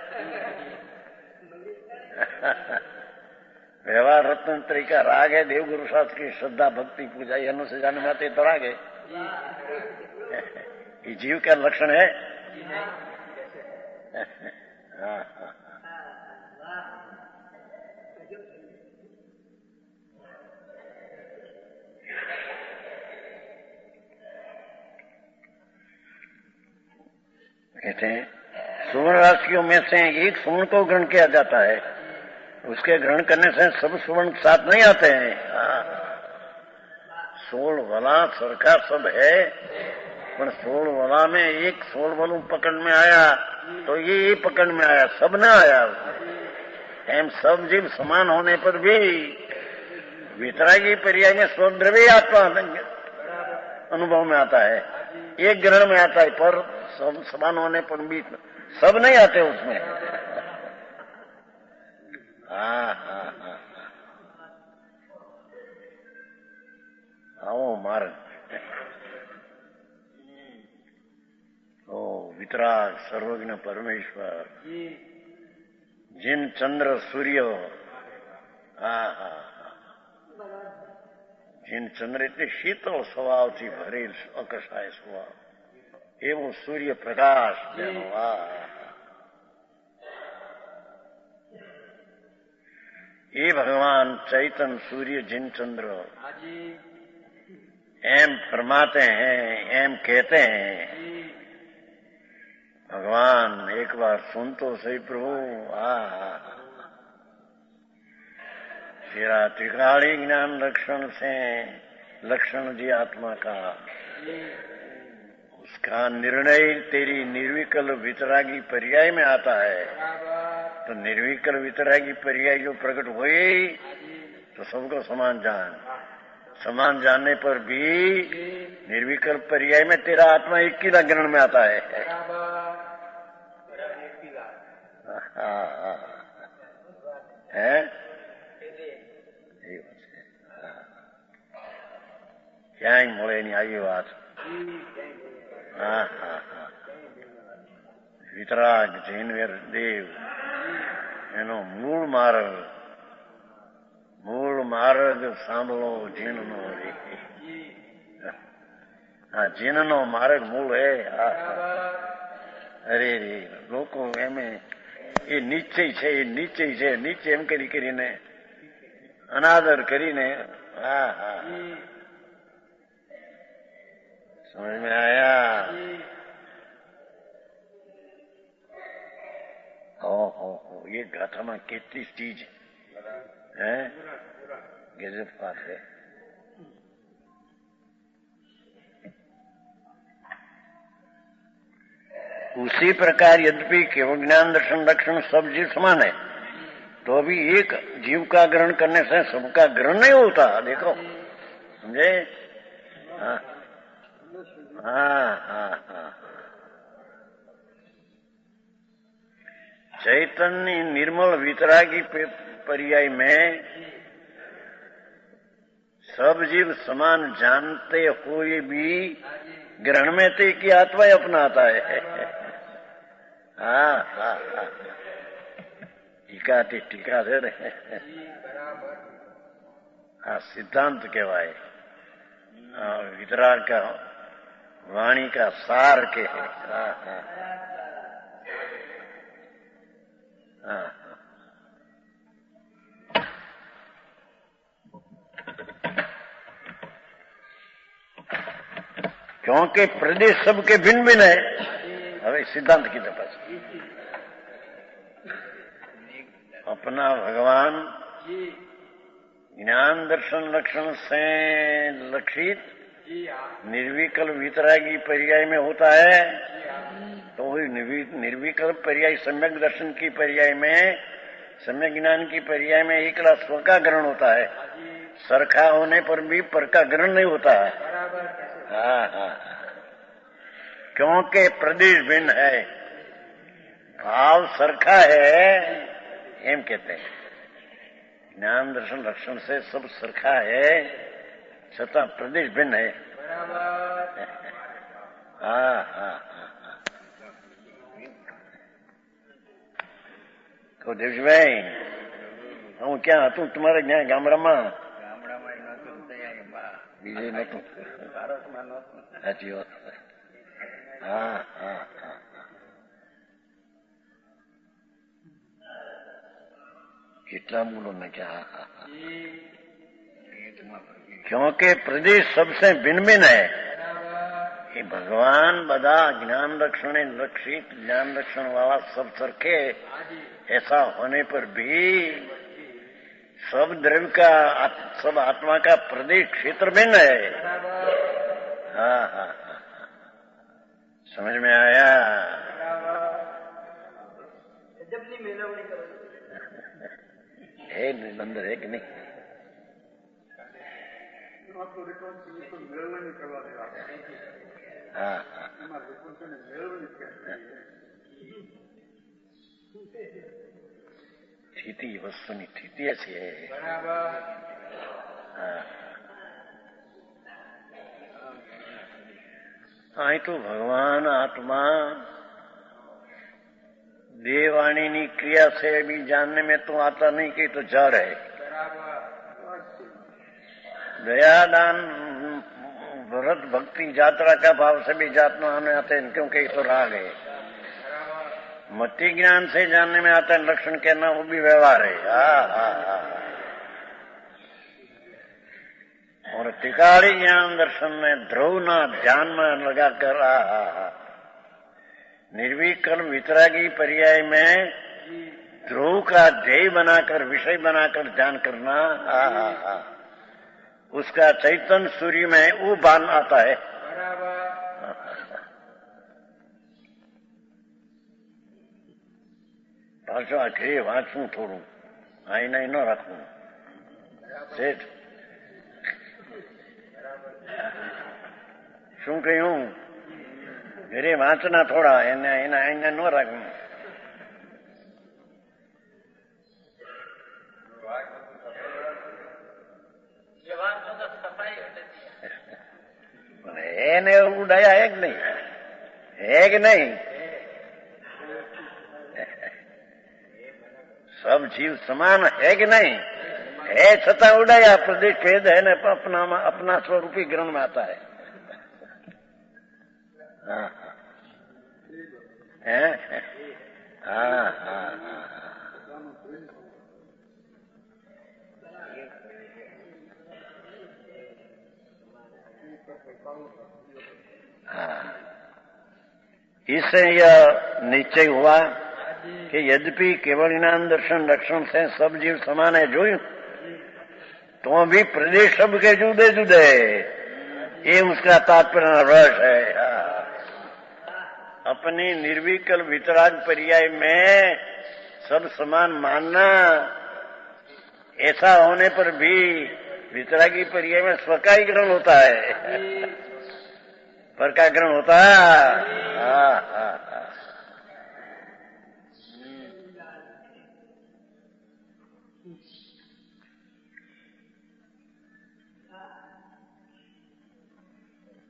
व्यवहार रत्न तरीका राग है, देवगुरु शास्त्र की श्रद्धा भक्ति पूजा ये से जन्म में आते तो राग है। ये जीव का लक्षण है। हाँ हाँ कहते हैं सुवर्ण राशियों में से एक सुवर्ण को ग्रहण किया जाता है, उसके ग्रहण करने से सब सुवर्ण साथ नहीं आते हैं। 16 वाला सरकार सब है, पर 16 वाला में एक 16 वालू पकड़ में आया तो ये पकड़ में आया, सब न आया। एम सब जीव समान होने पर भी वितरागी पर्याय में स्वद्रव्य आत्मा अनुभव में आता है, एक ग्रहण में आता है, पर सब समान होने पर भी सब नहीं आते उसमें। हाँ हाँ हाँ आओ मार्ग ओ वितराग सर्वज्ञ परमेश्वर जिन चंद्र सूर्य हाँ हाँ जिन चंद्र इतने शीतल स्वभाव थी भरेल अकसाय स्वभाव एवं सूर्य प्रकाश ये भगवान चैतन सूर्य जिन चंद्र एम फरमाते हैं, एम कहते हैं। भगवान एक बार सुन तो सही प्रभु। तेरा त्रिकाली ज्ञान लक्षण से लक्षण जी आत्मा का उसका निर्णय तेरी निर्विकल वितरागी पर्याय में आता है। तो निर्विकल वितरागी पर्याय जो प्रकट हुए तो सबको समान जान, समान जानने पर भी निर्विकल पर्याय में तेरा आत्मा एक किला ग्रहण में आता है। है क्या મળે ની આવી વાત। વિતરાગ જૈનવેર દેવ એનો મૂળ માર્ગ સાંભળો જીનનો રે। હા જીનનો માર્ગ મૂળ હે। અરે રે લોકો એમે એ નિશ્ચય છે, એ નિશ્ચય છે, નિશ્ચય એમ કરીને અનાદર કરીને હા હા समझ में आया। हो ये गाथा में कितनी चीज है, गजब बात है। उसी प्रकार यद्यपि केवल ज्ञान दर्शन लक्षण सब जीव समान है, तो भी एक जीव का ग्रहण करने से सबका ग्रहण नहीं होता। देखो समझे। हाँ हाँ हाँ हाँ चैतन्य निर्मल वितरागी पर्याय में सब जीव समान जानते हुए भी ग्रहण में ते की आत्मा अपनाता है। हाँ हाँ हाँ टीका थी टीका थे हाँ सिद्धांत कहवाए वितराग का वाणी का सार के है। हाँ हाँ हाँ क्योंकि प्रदेश सबके भिन्न भिन्न है। હવે सिद्धांत की तरफ अपना भगवान ज्ञान दर्शन लक्षण से लक्षित निर्विकल वितरागी पर्याय में होता है। तो वही निर्विकल्प पर्याय सम्यक दर्शन की पर्याय में, सम्यक ज्ञान की पर्याय में एकला स्व का ग्रहण होता है। सरखा होने पर भी पर का ग्रहण नहीं होता है। हाँ हाँ, क्योंकि प्रदेश भिन्न है, भाव सरखा है एम कहते हैं। ज्ञान दर्शन लक्षण से सब सरखा है, छता प्रदेश भिन्न है। हाँ हाँ हाँ। तो देवजीभाई, હું ક્યાં હતું તમારે ત્યાં ગામડામાં? બીજે નતું, સાચી વાત. હા હા હા, કેટલા બોલો ને क्या? क्योंकि प्रदेश सबसे भिन्न भिन्न है। ये भगवान बदा ज्ञान रक्षण लक्षित, ज्ञान रक्षण वाला सब सरखे, ऐसा होने पर भी सब द्रव्य का, सब आत्मा का प्रदेश क्षेत्र भिन्न है। हाँ हाँ हाँ, समझ में आया? है बंदर है कि नहीं? हाँ हाँ, स्थिति वस्तुनी स्थिति ऐसी है। हाँ, तो भगवान आत्मा देवाणी क्रिया से भी जानने में तो आता नहीं कि तो जड़ है। दयादान व्रत भक्ति यात्रा का भाव से भी जातना आने आते हैं, क्योंकि ये तो राग है। मति ज्ञान से जानने में आता है, लक्षण कहना वो भी व्यवहार है। और टिकाड़ी ज्ञान दर्शन में ध्रुव ना ध्यान में लगाकर निर्विकल्प वितरागी पर्याय में ध्रुव का ध्येय बनाकर, विषय बनाकर ध्यान करना, उसका चैतन्य सूर्य में वो बान आता है। पाछो आखिरी वांचू थोड़ू, आई नहीं न रखू सेठ। શું કહ્યું? ઘરે વાંચના થોડા, એને ન રાખવું. એને ઉડાયા હે કે નહીં? હે કે નહીં? सब जीव समान है कि नहीं? है छता उड़ाया, प्रदेश भेद है न, अपना स्वरूपी ग्रहण में आता है। हाँ हाँ हाँ हाँ, इससे यह निश्चय हुआ कि यद्यपि केवल ज्ञान दर्शन लक्षण से सब जीव समान है जोયું, तो भी प्रदेश सबके जुदे जुदे, ये उसका तात्पर्य रस है। अपनी निर्विकल्प वितराग पर्याय में सब समान मानना, ऐसा होने पर भी वितरागी पर्याय में स्व का ही ग्रहण होता है, पर का ग्रहण होता है।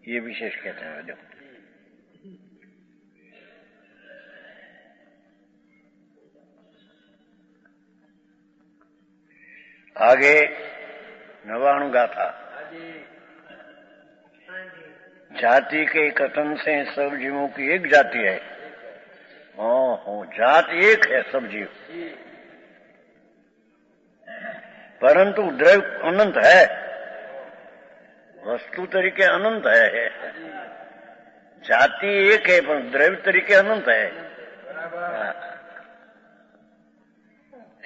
ये विशेष कहते हैं। देखो, आगे 99 गाथा। जाति के कथन से सब जीवों की एक जाति है। जात एक है सब जीव, परंतु द्रव्य अनंत है, वस्तु तरीके अनंत है। जाति एक है पर द्रव्य तरीके अनंत है,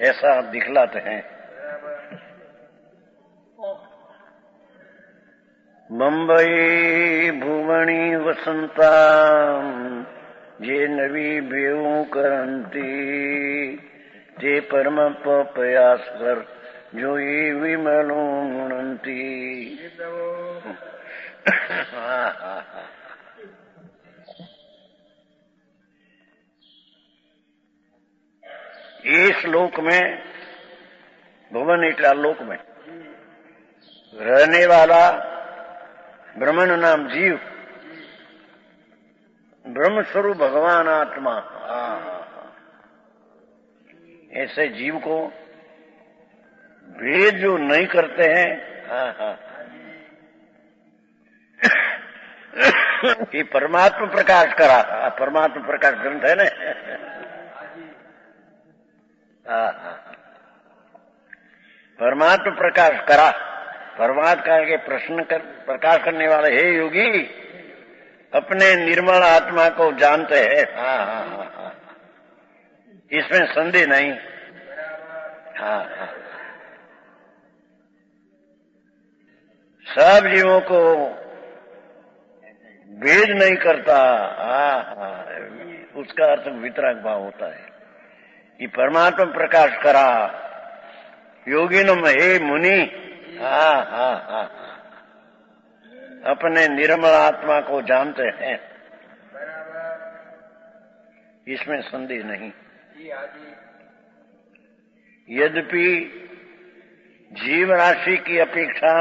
ऐसा दिखलाते हैं। बम्बई भुवनी वसंता जे नवी बेऊ करंती ते परम प्रयास कर जो ये विमलो मुनंती। इस लोक में भुवन इटला लोक में रहने वाला ब्रह्मन नाम जीव ब्रह्म स्वरूप भगवान आत्मा। ऐसे जीव को भेद जो नहीं करते हैं कि परमात्मा प्रकाश करा। परमात्मा प्रकाश ग्रंथ है ना। परमात्मा प्रकाश करा। परमात्मा के प्रश्न कर प्रकाश करने वाले हे योगी अपने निर्मल आत्मा को जानते हैं। इसमें संदेह नहीं। सब जीवों को भेद नहीं करता। उसका अर्थ वितराग भाव होता है कि परमात्मा प्रकाश करा योगिनम हे मुनि। अपने निर्मल आत्मा को जानते हैं। इसमें संदेह नहीं। यद्यपि जीव राशि की अपेक्षा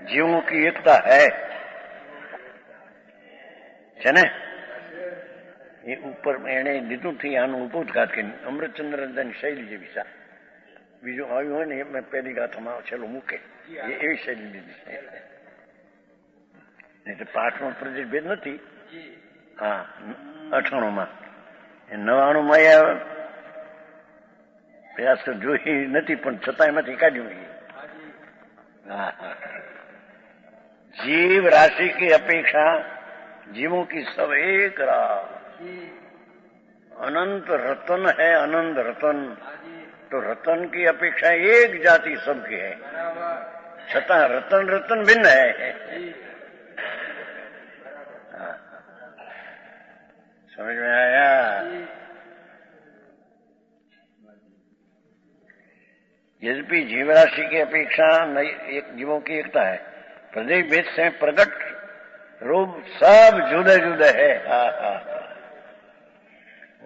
जीवों की एकता है ने ये ऊपर एने લીધું थी આનું ઉपोद्घात કે અમૃતચંદ્રન શૈલી જેવી સા બીજું આવ્યું હોય ને એ મેં પહેલી ગાથામાં છેલ્લું મૂકે એવી શૈલી લીધી છે। નહીં તો પાઠમાં પ્રદેશ ભેદ નથી। હા 98માં 99માં પ્રયાસ તો જોઈ નથી પણ છતાં એમાંથી કાઢ્યું। जीव राशि की अपेक्षा जीवों की सब एक अनंत रतन है। अनंत रतन तो रतन की अपेक्षा एक जाति सबकी है। छता रतन रतन भिन्न है। समझ में आया? यद्यपि जीव राशि की अपेक्षा एक जीवों की एकता है। प्रदेश भेद से प्रकट रूप सब जुदे जुदे है।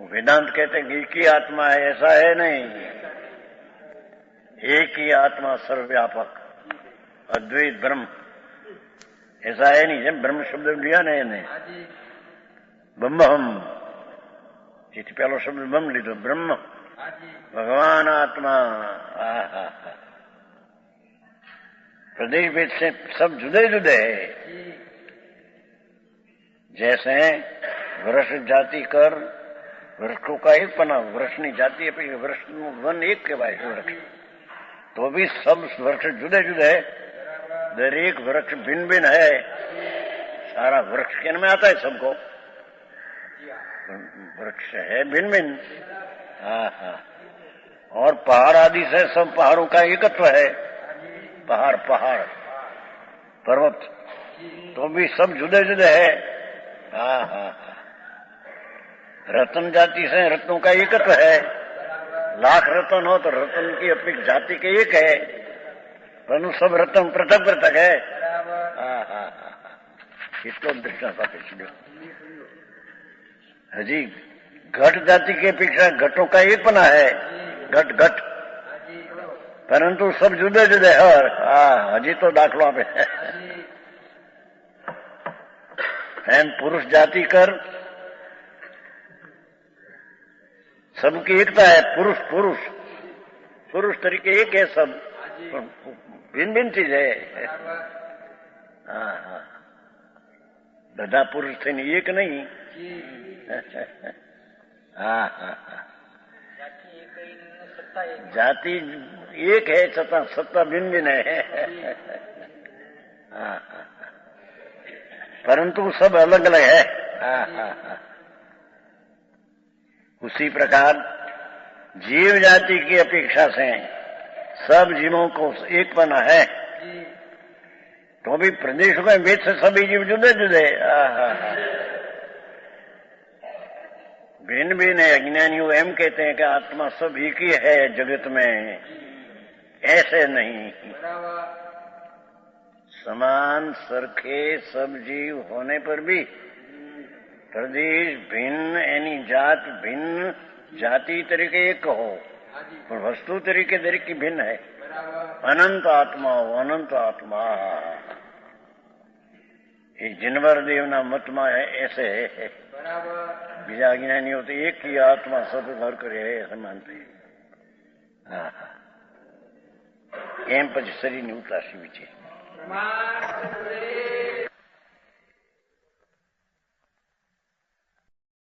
वेदांत कहते हैं एक ही आत्मा है, ऐसा है नहीं। एक ही आत्मा सर्वव्यापक अद्वैत ब्रह्म, ऐसा है नहीं। जब ब्रह्म शब्द लिया ना इन्हें ब्रह्म જેથી પહેલો શબ્દ બ્રહ્મ લીધો। ब्रह्म भगवान आत्मा। प्रदेश भेद से सब जुदे जुदे है। जैसे वृक्ष जाति कर वृक्षों का एक पना वृक्षनी जाति वृक्ष वन एक के भाई वृक्ष तो भी सब वृक्ष जुदे जुदे है। दरेक वृक्ष भिन्न भिन्न है। सारा वृक्ष के में आता है सबको। वृक्ष है भिन्न भिन्न। और पहाड़ आदि से सब पहाड़ों का एकत्व है। पहाड़ पहाड़ पर्वत तो भी सब जुदे जुदे है। रतन जाति से रत्नों का एकत्व है। लाख रतन हो तो रतन की अपेक्षा जाति के एक है, परंतु सब रतन पृथक पृथक है। इसको दृष्टांत आपे छो। हजी घट जाति की अपेक्षा घटों का एक पना है। घट घट परंतु सब जुदे जुदे है। हजी तो दाखलो आपे एम पुरुष जाति कर सबकी एकता है। पुरुष पुरुष पुरुष तरीके एक है सब, भिन्न भिन्न चीज है। બધા પુરુષ થઈને એક નહીં। जाति एक है छता सत्ता भिन्न भिन्न है। परंतु सब अलग अलग है। उसी प्रकार जीव जाति की अपेक्षा से सब जीवों को एक पना है। तो भी प्रदेशों में भेद से सभी जीव जुदे जुदे। भिन्न भिन्न है। अज्ञानियों एम कहते हैं कि आत्मा सब एक ही है जगत में, ऐसे नहीं। समान सरखे सब जीव होने पर भी प्रदेश भिन्न यानी जात भिन्न, जाति तरीके एक हो पर वस्तु तरीके दरेक की भिन्न है। अनंत आत्मा हो, अनंत आत्मा। ये जिनवर देवना मत में है ऐसे है। बीजा ज्ञानी होते एक ही आत्मा सब घर करे है ऐसे मानते हैं। हाँ एम પછી શરીરની ઉતાસી છે।